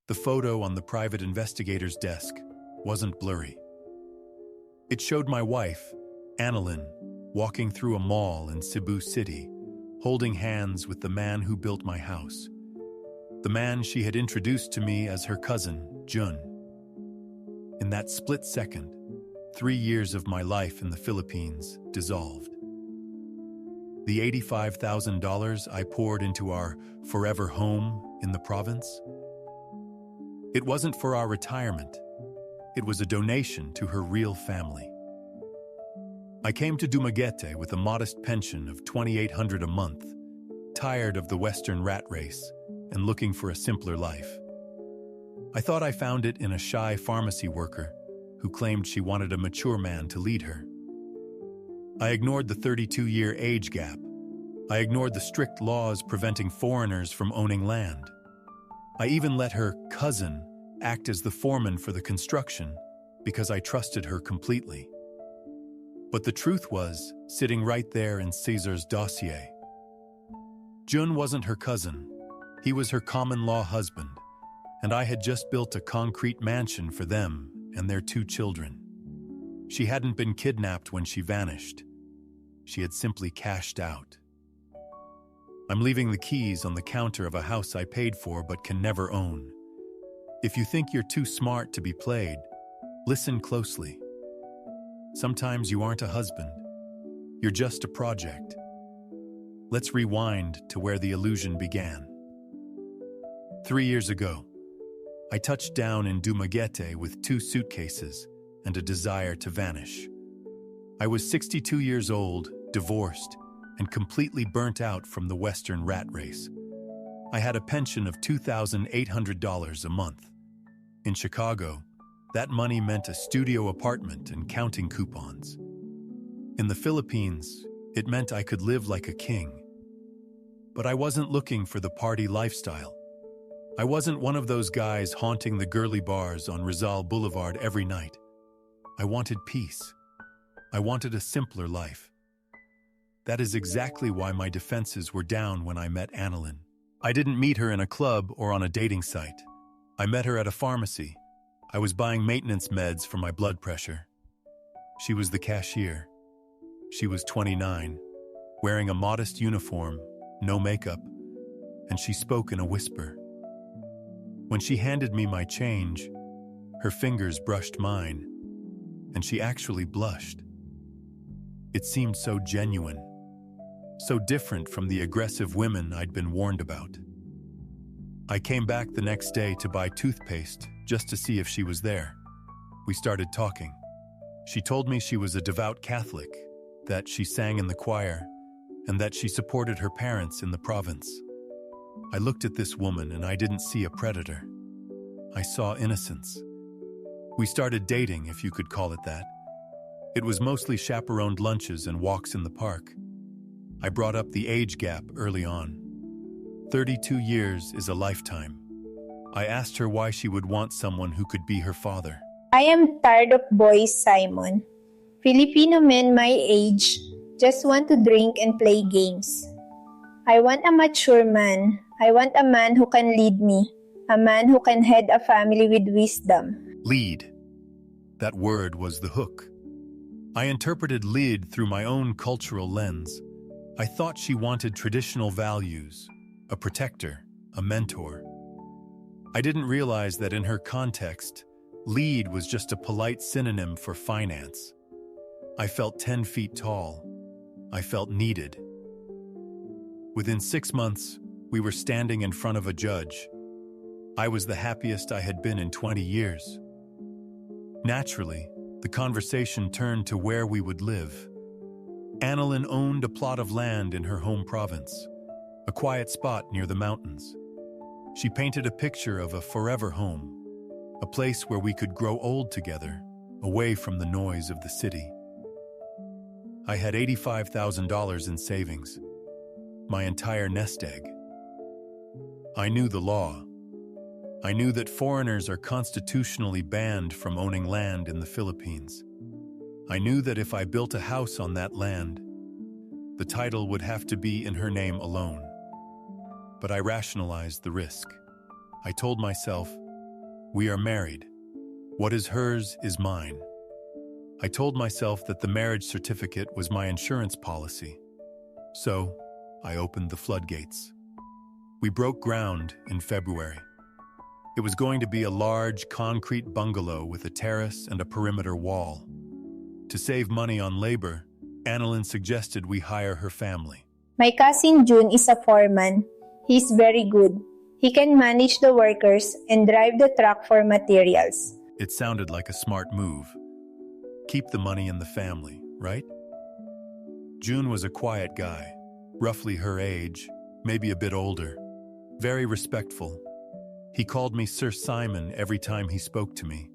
The photo on the private investigator's desk wasn't blurry. It showed my wife, Analyn, walking through a mall in Cebu City, holding hands with the man who built my house. The man she had introduced to me as her cousin, Jun. In that split second, 3 years of my life in the Philippines dissolved. The $85,000 I poured into our forever home in the province? It wasn't for our retirement. It was a donation to her real family. I came to Dumaguete with a modest pension of $2,800 a month, tired of the Western rat race and looking for a simpler life. I thought I found it in a shy pharmacy worker who claimed she wanted a mature man to lead her. I ignored the 32-year age gap. I ignored the strict laws preventing foreigners from owning land. I even let her cousin act as the foreman for the construction because I trusted her completely. But the truth was sitting right there in Caesar's dossier. Jun wasn't her cousin. He was her common-law husband, and I had just built a concrete mansion for them and their 2 children. She hadn't been kidnapped when she vanished. She had simply cashed out. I'm leaving the keys on the counter of a house I paid for but can never own. If you think you're too smart to be played, listen closely. Sometimes you aren't a husband. You're just a project. Let's rewind to where the illusion began. 3 years ago, I touched down in Dumaguete with 2 suitcases and a desire to vanish. I was 62 years old, divorced, and completely burnt out from the Western rat race. I had a pension of $2,800 a month. In Chicago, that money meant a studio apartment and counting coupons. In the Philippines, it meant I could live like a king. But I wasn't looking for the party lifestyle. I wasn't one of those guys haunting the girly bars on Rizal Boulevard every night. I wanted peace. I wanted a simpler life. That is exactly why my defenses were down when I met Analyn. I didn't meet her in a club or on a dating site. I met her at a pharmacy. I was buying maintenance meds for my blood pressure. She was the cashier. She was 29, wearing a modest uniform, no makeup, and she spoke in a whisper. When she handed me my change, her fingers brushed mine, and she actually blushed. It seemed so genuine, so different from the aggressive women I'd been warned about. I came back the next day to buy toothpaste just to see if she was there. We started talking. She told me she was a devout Catholic, that she sang in the choir, and that she supported her parents in the province. I looked at this woman and I didn't see a predator. I saw innocence. We started dating, if you could call it that. It was mostly chaperoned lunches and walks in the park. I brought up the age gap early on. 32 years is a lifetime. I asked her why she would want someone who could be her father. I am tired of boys, Simon. Filipino men my age just want to drink and play games. I want a mature man. I want a man who can lead me. A man who can head a family with wisdom. Lead. That word was the hook. I interpreted lead through my own cultural lens. I thought she wanted traditional values, a protector, a mentor. I didn't realize that in her context, lead was just a polite synonym for finance. I felt 10 feet tall. I felt needed. Within 6 months, we were standing in front of a judge. I was the happiest I had been in 20 years. Naturally, the conversation turned to where we would live. Analyn owned a plot of land in her home province, a quiet spot near the mountains. She painted a picture of a forever home, a place where we could grow old together, away from the noise of the city. I had $85,000 in savings, my entire nest egg. I knew the law. I knew that foreigners are constitutionally banned from owning land in the Philippines. I knew that if I built a house on that land, the title would have to be in her name alone. But I rationalized the risk. I told myself, We are married. What is hers is mine. I told myself that the marriage certificate was my insurance policy. So, I opened the floodgates. We broke ground in February. It was going to be a large concrete bungalow with a terrace and a perimeter wall. To save money on labor, Analyn suggested we hire her family. My cousin June is a foreman. He's very good. He can manage the workers and drive the truck for materials. It sounded like a smart move. Keep the money in the family, right? June was a quiet guy, roughly her age, maybe a bit older, very respectful. He called me Sir Simon every time he spoke to me.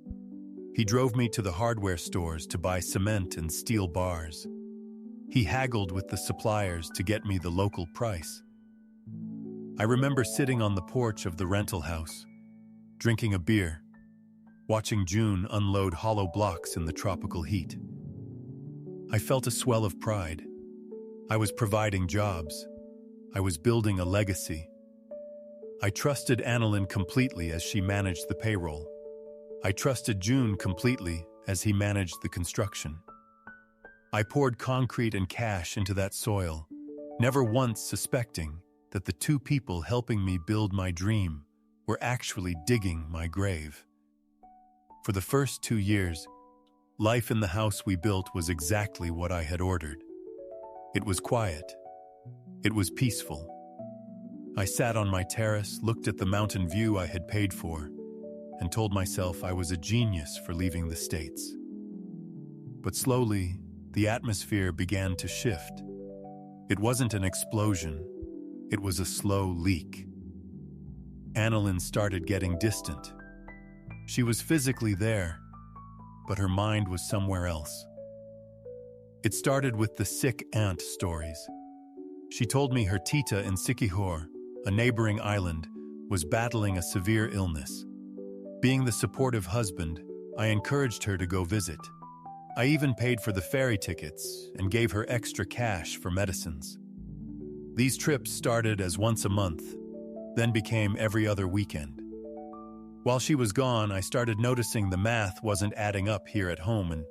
He drove me to the hardware stores to buy cement and steel bars. He haggled with the suppliers to get me the local price. I remember sitting on the porch of the rental house, drinking a beer, watching June unload hollow blocks in the tropical heat. I felt a swell of pride. I was providing jobs. I was building a legacy. I trusted Analyn completely as she managed the payroll. I trusted June completely as he managed the construction. I poured concrete and cash into that soil, never once suspecting that the two people helping me build my dream were actually digging my grave. For the first 2 years, life in the house we built was exactly what I had ordered. It was quiet. It was peaceful. I sat on my terrace, looked at the mountain view I had paid for, and told myself I was a genius for leaving the States. But slowly, the atmosphere began to shift. It wasn't an explosion. It was a slow leak. Analyn started getting distant. She was physically there, but her mind was somewhere else. It started with the sick aunt stories. She told me her tita in Siquijor, a neighboring island, was battling a severe illness. Being the supportive husband, I encouraged her to go visit. I even paid for the ferry tickets and gave her extra cash for medicines. These trips started as once a month, then became every other weekend. While she was gone, I started noticing the math wasn't adding up here at home, and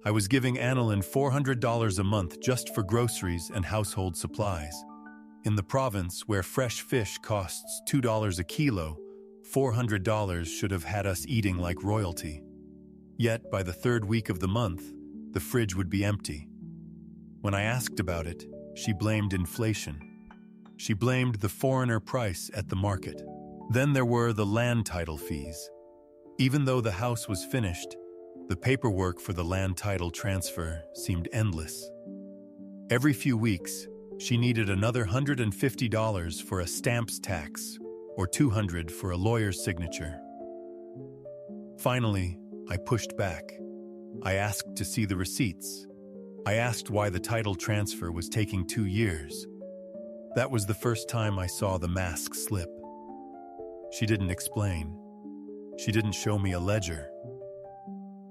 I was giving Analyn $400 a month just for groceries and household supplies. In the province, where fresh fish costs $2 a kilo, $400 should have had us eating like royalty. Yet, by the third week of the month, the fridge would be empty. When I asked about it, she blamed inflation. She blamed the foreigner price at the market. Then there were the land title fees. Even though the house was finished, the paperwork for the land title transfer seemed endless. Every few weeks, she needed another $150 for a stamps tax or $200 for a lawyer's signature. Finally, I pushed back. I asked to see the receipts. I asked why the title transfer was taking 2 years. That was the first time I saw the mask slip. She didn't explain. She didn't show me a ledger.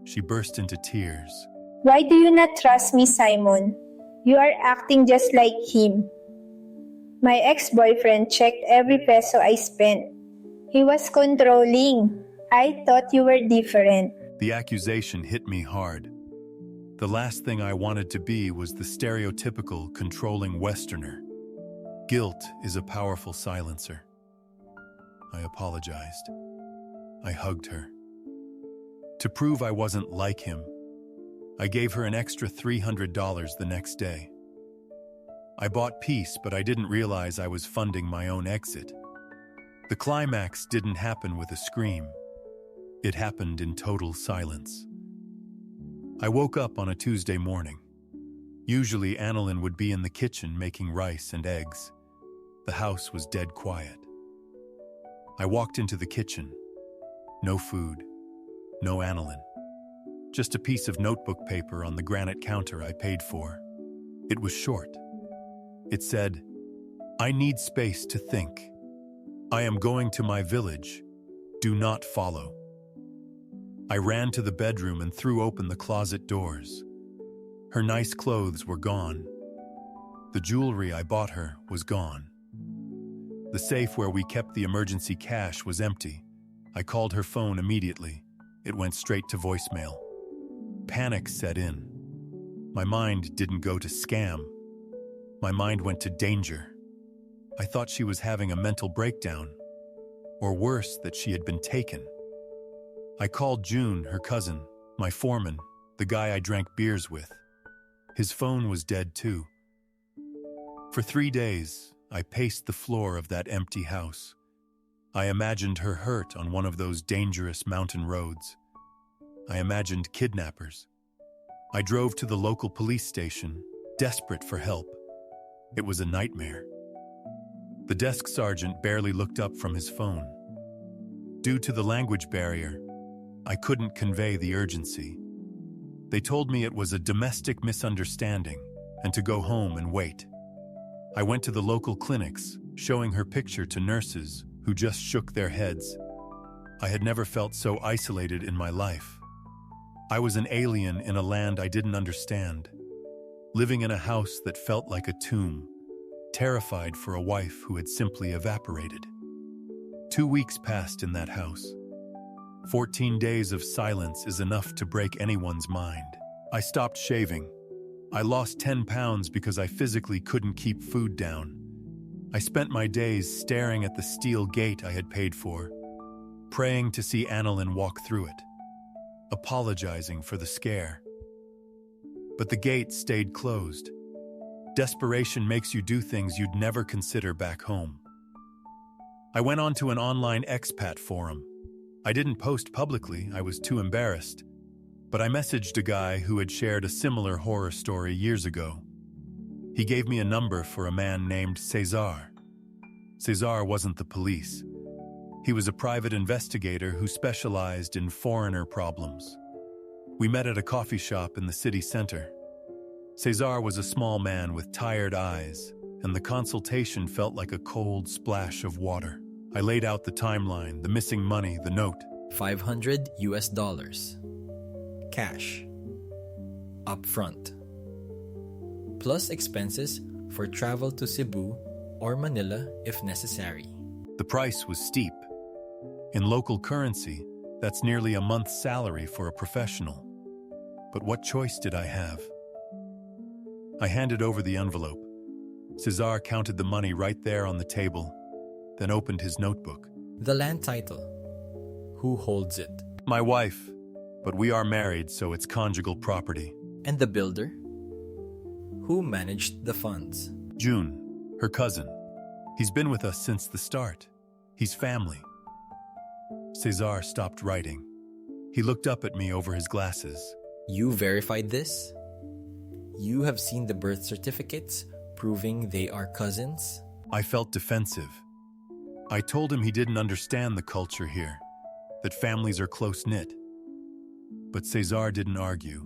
She burst into tears. Why do you not trust me, Simon? You are acting just like him. My ex-boyfriend checked every peso I spent. He was controlling. I thought you were different. The accusation hit me hard. The last thing I wanted to be was the stereotypical controlling Westerner. Guilt is a powerful silencer. I apologized. I hugged her. To prove I wasn't like him, I gave her an extra $300 the next day. I bought peace, but I didn't realize I was funding my own exit. The climax didn't happen with a scream. It happened in total silence. I woke up on a Tuesday morning. Usually Analyn would be in the kitchen making rice and eggs. The house was dead quiet. I walked into the kitchen. No food. No Analyn. Just a piece of notebook paper on the granite counter I paid for. It was short. It said, "I need space to think. I am going to my village. Do not follow." I ran to the bedroom and threw open the closet doors. Her nice clothes were gone. The jewelry I bought her was gone. The safe where we kept the emergency cash was empty. I called her phone immediately. It went straight to voicemail. Panic set in. My mind didn't go to scam. My mind went to danger. I thought she was having a mental breakdown, or worse, that she had been taken. I called June, her cousin, my foreman, the guy I drank beers with. His phone was dead too. For 3 days, I paced the floor of that empty house. I imagined her hurt on one of those dangerous mountain roads. I imagined kidnappers. I drove to the local police station, desperate for help. It was a nightmare. The desk sergeant barely looked up from his phone. Due to the language barrier, I couldn't convey the urgency. They told me it was a domestic misunderstanding and to go home and wait. I went to the local clinics, showing her picture to nurses who just shook their heads. I had never felt so isolated in my life. I was an alien in a land I didn't understand, living in a house that felt like a tomb, terrified for a wife who had simply evaporated. 2 weeks passed in that house. 14 days of silence is enough to break anyone's mind. I stopped shaving. I lost 10 pounds because I physically couldn't keep food down. I spent my days staring at the steel gate I had paid for, praying to see Analyn walk through it, apologizing for the scare. But the gate stayed closed. Desperation makes you do things you'd never consider back home. I went onto an online expat forum. I didn't post publicly, I was too embarrassed. But I messaged a guy who had shared a similar horror story years ago. He gave me a number for a man named Cesar. Cesar wasn't the police. He was a private investigator who specialized in foreigner problems. We met at a coffee shop in the city center. Cesar was a small man with tired eyes, and the consultation felt like a cold splash of water. I laid out the timeline, the missing money, the note. $500 cash upfront, plus expenses for travel to Cebu or Manila if necessary. The price was steep. In local currency, that's nearly a month's salary for a professional. But what choice did I have? I handed over the envelope. Cesar counted the money right there on the table, then opened his notebook. The land title. Who holds it? My wife, but we are married, so it's conjugal property. And the builder? Who managed the funds? June, her cousin. He's been with us since the start. He's family. Cesar stopped writing. He looked up at me over his glasses. You verified this? You have seen the birth certificates proving they are cousins? I felt defensive. I told him he didn't understand the culture here, that families are close-knit. But Cesar didn't argue.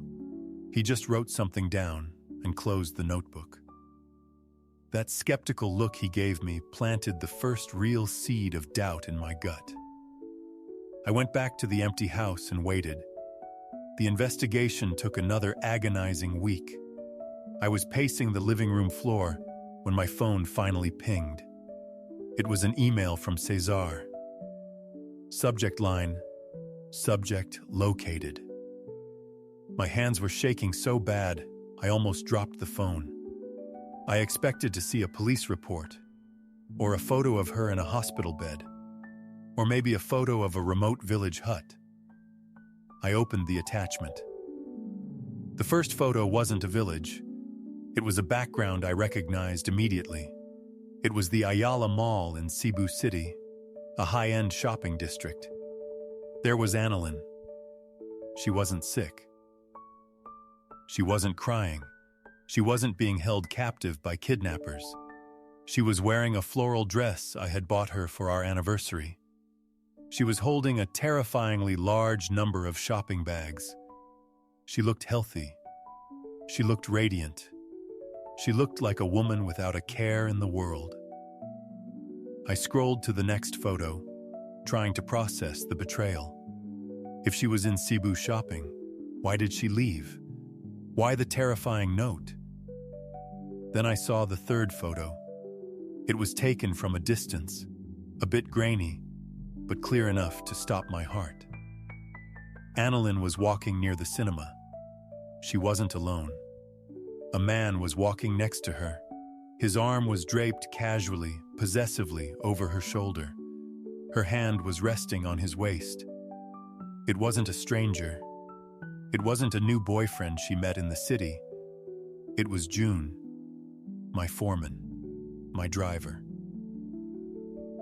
He just wrote something down and closed the notebook. That skeptical look he gave me planted the first real seed of doubt in my gut. I went back to the empty house and waited. The investigation took another agonizing week. I was pacing the living room floor when my phone finally pinged. It was an email from Cesar. Subject line, subject located. My hands were shaking so bad, I almost dropped the phone. I expected to see a police report, or a photo of her in a hospital bed, or maybe a photo of a remote village hut. I opened the attachment. The first photo wasn't a village. It was a background I recognized immediately. It was the Ayala Mall in Cebu City, a high-end shopping district. There was Analyn. She wasn't sick. She wasn't crying. She wasn't being held captive by kidnappers. She was wearing a floral dress I had bought her for our anniversary. She was holding a terrifyingly large number of shopping bags. She looked healthy. She looked radiant. She looked like a woman without a care in the world. I scrolled to the next photo, trying to process the betrayal. If she was in Cebu shopping, why did she leave? Why the terrifying note? Then I saw the third photo. It was taken from a distance, a bit grainy, but clear enough to stop my heart. Analyn was walking near the cinema. She wasn't alone. A man was walking next to her. His arm was draped casually, possessively over her shoulder. Her hand was resting on his waist. It wasn't a stranger. It wasn't a new boyfriend she met in the city. It was June, my foreman, my driver.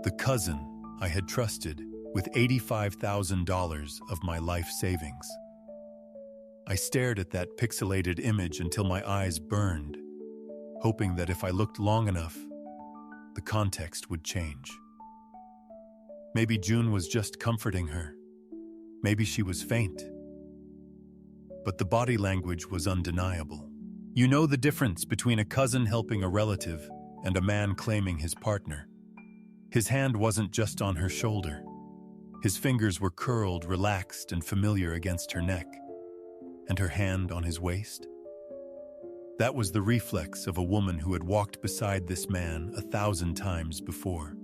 The cousin I had trusted with $85,000 of my life savings. I stared at that pixelated image until my eyes burned, hoping that if I looked long enough, the context would change. Maybe June was just comforting her. Maybe she was faint. But the body language was undeniable. You know the difference between a cousin helping a relative and a man claiming his partner. His hand wasn't just on her shoulder. His fingers were curled, relaxed, and familiar against her neck. And her hand on his waist? That was the reflex of a woman who had walked beside this man 1,000 times before.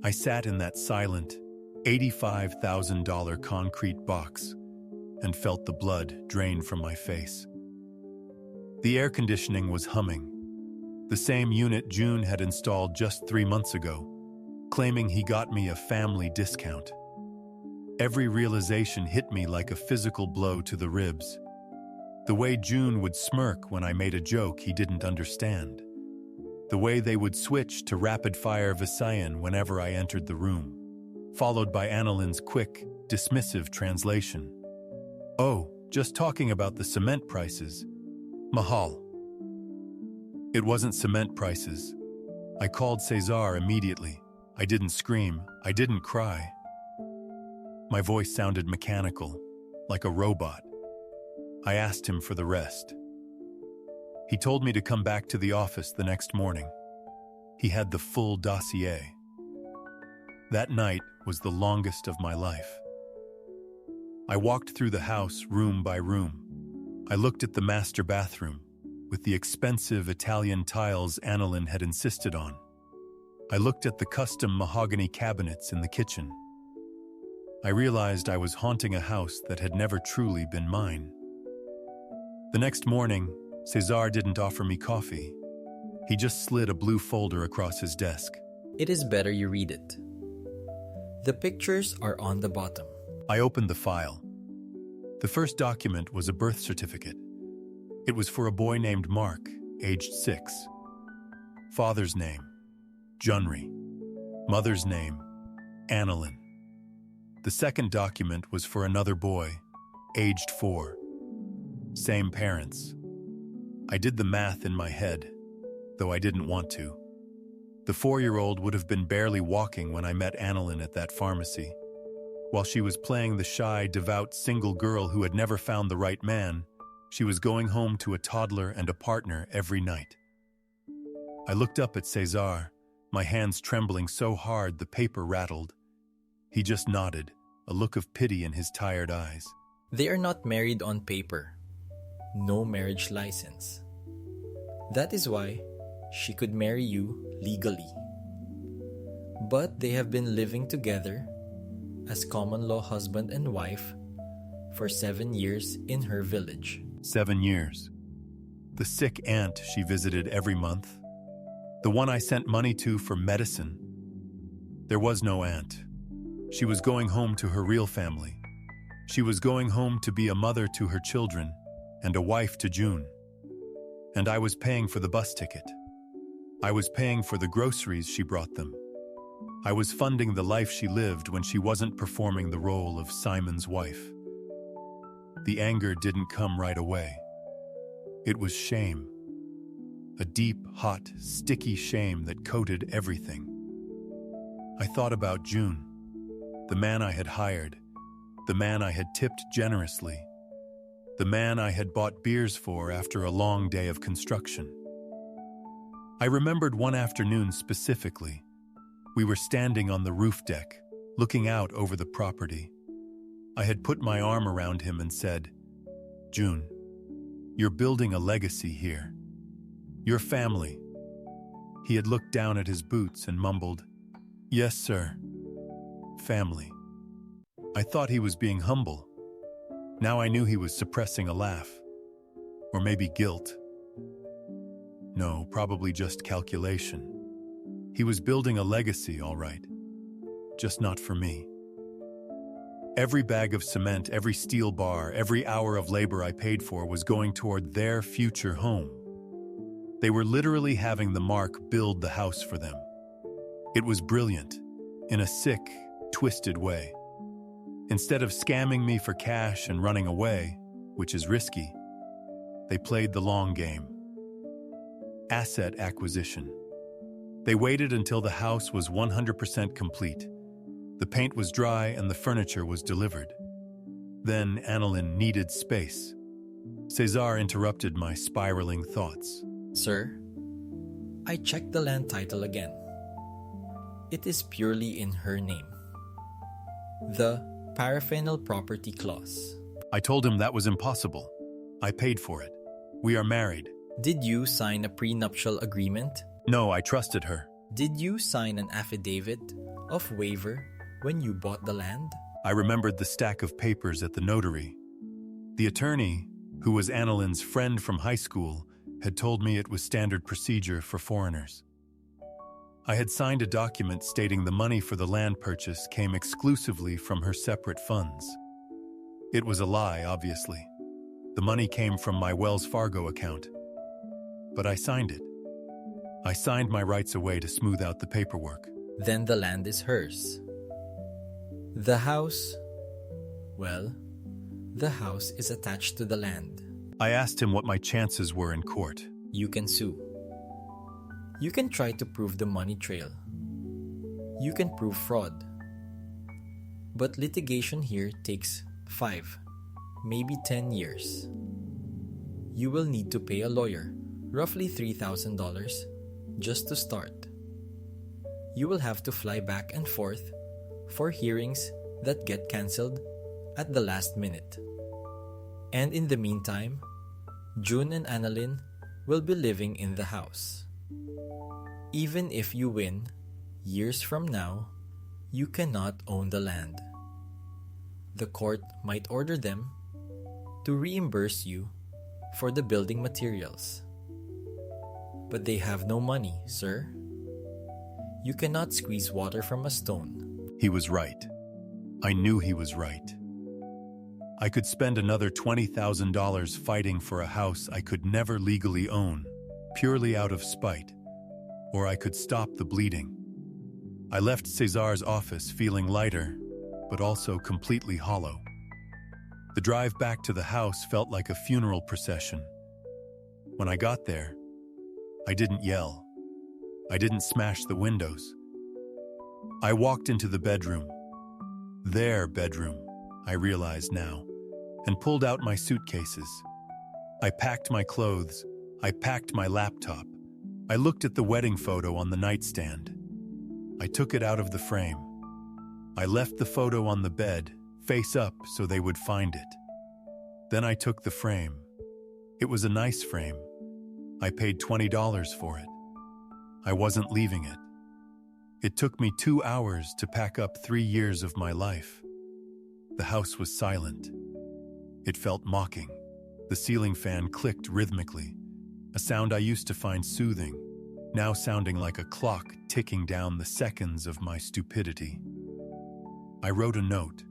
I sat in that silent, $85,000 concrete box and felt the blood drain from my face. The air conditioning was humming, the same unit June had installed just 3 months ago, claiming he got me a family discount. Every realization hit me like a physical blow to the ribs. The way June would smirk when I made a joke he didn't understand. The way they would switch to rapid-fire Visayan whenever I entered the room, followed by Analyn's quick, dismissive translation. "Oh, just talking about the cement prices. Mahal." It wasn't cement prices. I called Cesar immediately. I didn't scream. I didn't cry. My voice sounded mechanical, like a robot. I asked him for the rest. He told me to come back to the office the next morning. He had the full dossier. That night was the longest of my life. I walked through the house room by room. I looked at the master bathroom, with the expensive Italian tiles Analyn had insisted on. I looked at the custom mahogany cabinets in the kitchen. I realized I was haunting a house that had never truly been mine. The next morning, Cesar didn't offer me coffee. He just slid a blue folder across his desk. It is better you read it. The pictures are on the bottom. I opened the file. The first document was a birth certificate. It was for a boy named Mark, aged 6. Father's name, Junri. Mother's name, Analyn. The second document was for another boy, aged 4. Same parents. I did the math in my head, though I didn't want to. The 4-year-old would have been barely walking when I met Analyn at that pharmacy. While she was playing the shy, devout single girl who had never found the right man, she was going home to a toddler and a partner every night. I looked up at Cesar, my hands trembling so hard the paper rattled. He just nodded, a look of pity in his tired eyes. They are not married on paper. No marriage license. That is why she could marry you legally. But they have been living together as common law husband and wife for 7 years in her village. 7 years. The sick aunt she visited every month. The one I sent money to for medicine. There was no aunt. She was going home to her real family. She was going home to be a mother to her children and a wife to June. And I was paying for the bus ticket. I was paying for the groceries she brought them. I was funding the life she lived when she wasn't performing the role of Simon's wife. The anger didn't come right away. It was shame. A deep, hot, sticky shame that coated everything. I thought about June, the man I had hired, the man I had tipped generously, the man I had bought beers for after a long day of construction. I remembered one afternoon specifically. We were standing on the roof deck, looking out over the property. I had put my arm around him and said, "June, you're building a legacy here. Your family." He had looked down at his boots and mumbled, "Yes, sir." family. I thought he was being humble. Now I knew he was suppressing a laugh. Or maybe guilt. No, probably just calculation. He was building a legacy, all right. Just not for me. Every bag of cement, every steel bar, every hour of labor I paid for was going toward their future home. They were literally having the mark build the house for them. It was brilliant, in a sick, twisted way. Instead of scamming me for cash and running away, which is risky, they played the long game. Asset acquisition. They waited until the house was 100% complete. The paint was dry and the furniture was delivered. Then Analyn needed space. Cesar interrupted my spiraling thoughts. Sir, I checked the land title again. It is purely in her name. The paraphernalia property clause. I told him that was impossible. I paid for it. We are married. Did you sign a prenuptial agreement? No, I trusted her. Did you sign an affidavit of waiver when you bought the land? I remembered the stack of papers at the notary. The attorney, who was Analyn's friend from high school, had told me it was standard procedure for foreigners. I had signed a document stating the money for the land purchase came exclusively from her separate funds. It was a lie, obviously. The money came from my Wells Fargo account. But I signed it. I signed my rights away to smooth out the paperwork. Then the land is hers. The house, well, the house is attached to the land. I asked him what my chances were in court. You can sue. You can try to prove the money trail. You can prove fraud. But litigation here takes 5, maybe 10 years. You will need to pay a lawyer, roughly $3,000, just to start. You will have to fly back and forth for hearings that get cancelled at the last minute. And in the meantime, June and Analyn will be living in the house. Even if you win, years from now, you cannot own the land. The court might order them to reimburse you for the building materials. But they have no money, sir. You cannot squeeze water from a stone. He was right. I knew he was right. I could spend another $20,000 fighting for a house I could never legally own, purely out of spite, or I could stop the bleeding. I left Cesar's office feeling lighter, but also completely hollow. The drive back to the house felt like a funeral procession. When I got there, I didn't yell. I didn't smash the windows. I walked into the bedroom. Their bedroom, I realize now, and pulled out my suitcases. I packed my clothes. I packed my laptop. I looked at the wedding photo on the nightstand. I took it out of the frame. I left the photo on the bed, face up, so they would find it. Then I took the frame. It was a nice frame. I paid $20 for it. I wasn't leaving it. It took me 2 hours to pack up 3 years of my life. The house was silent. It felt mocking. The ceiling fan clicked rhythmically, a sound I used to find soothing, now sounding like a clock ticking down the seconds of my stupidity. I wrote a note,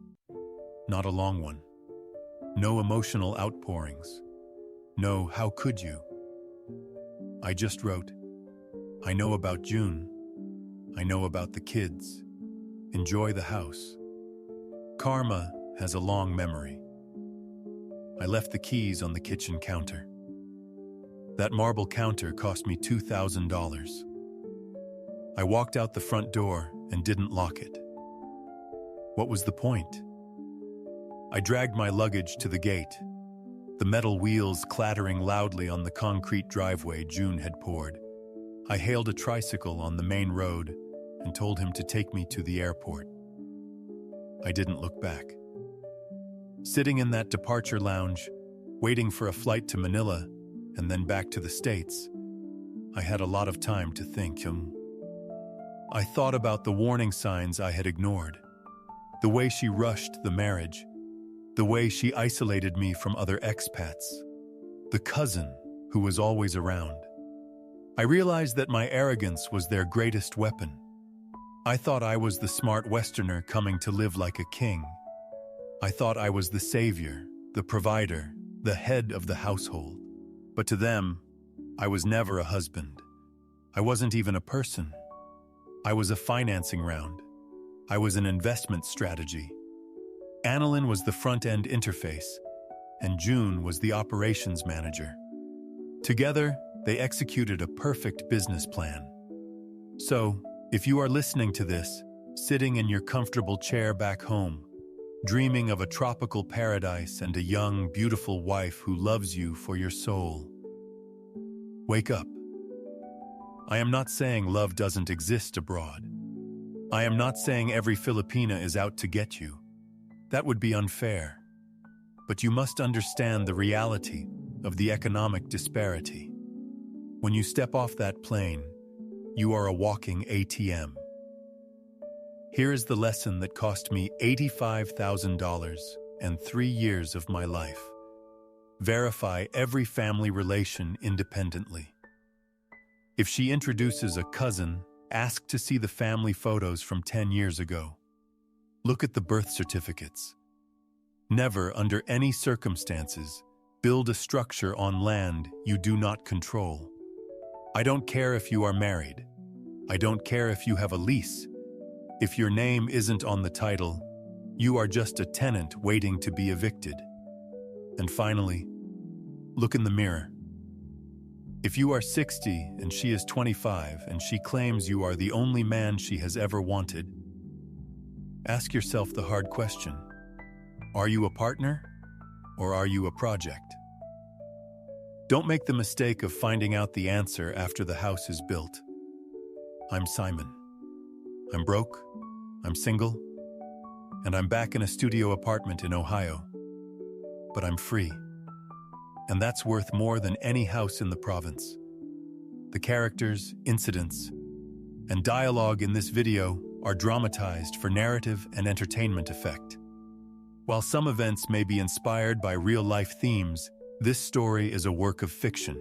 not a long one. No emotional outpourings. No, how could you? I just wrote, I know about June. I know about the kids. Enjoy the house. Karma has a long memory. I left the keys on the kitchen counter. That marble counter cost me $2,000. I walked out the front door and didn't lock it. What was the point? I dragged my luggage to the gate, the metal wheels clattering loudly on the concrete driveway June had poured. I hailed a tricycle on the main road and told him to take me to the airport. I didn't look back. Sitting in that departure lounge, waiting for a flight to Manila and then back to the States, I had a lot of time to think. I thought about the warning signs I had ignored. The way she rushed the marriage. The way she isolated me from other expats. The cousin who was always around. I realized that my arrogance was their greatest weapon. I thought I was the smart Westerner coming to live like a king. I thought I was the savior, the provider, the head of the household. But to them, I was never a husband. I wasn't even a person. I was a financing round. I was an investment strategy. Analyn was the front-end interface, and June was the operations manager. Together, they executed a perfect business plan. So, if you are listening to this, sitting in your comfortable chair back home, dreaming of a tropical paradise and a young, beautiful wife who loves you for your soul, wake up. I am not saying love doesn't exist abroad. I am not saying every Filipina is out to get you. That would be unfair. But you must understand the reality of the economic disparity. When you step off that plane, you are a walking ATM. Here is the lesson that cost me $85,000 and 3 years of my life. Verify every family relation independently. If she introduces a cousin, ask to see the family photos from 10 years ago. Look at the birth certificates. Never, under any circumstances, build a structure on land you do not control. I don't care if you are married. I don't care if you have a lease. If your name isn't on the title, you are just a tenant waiting to be evicted. And finally, look in the mirror. If you are 60 and she is 25 and she claims you are the only man she has ever wanted, ask yourself the hard question. Are you a partner or are you a project? Don't make the mistake of finding out the answer after the house is built. I'm Simon. I'm broke, I'm single, and I'm back in a studio apartment in Ohio. But I'm free. And that's worth more than any house in the province. The characters, incidents, and dialogue in this video are dramatized for narrative and entertainment effect. While some events may be inspired by real-life themes, this story is a work of fiction.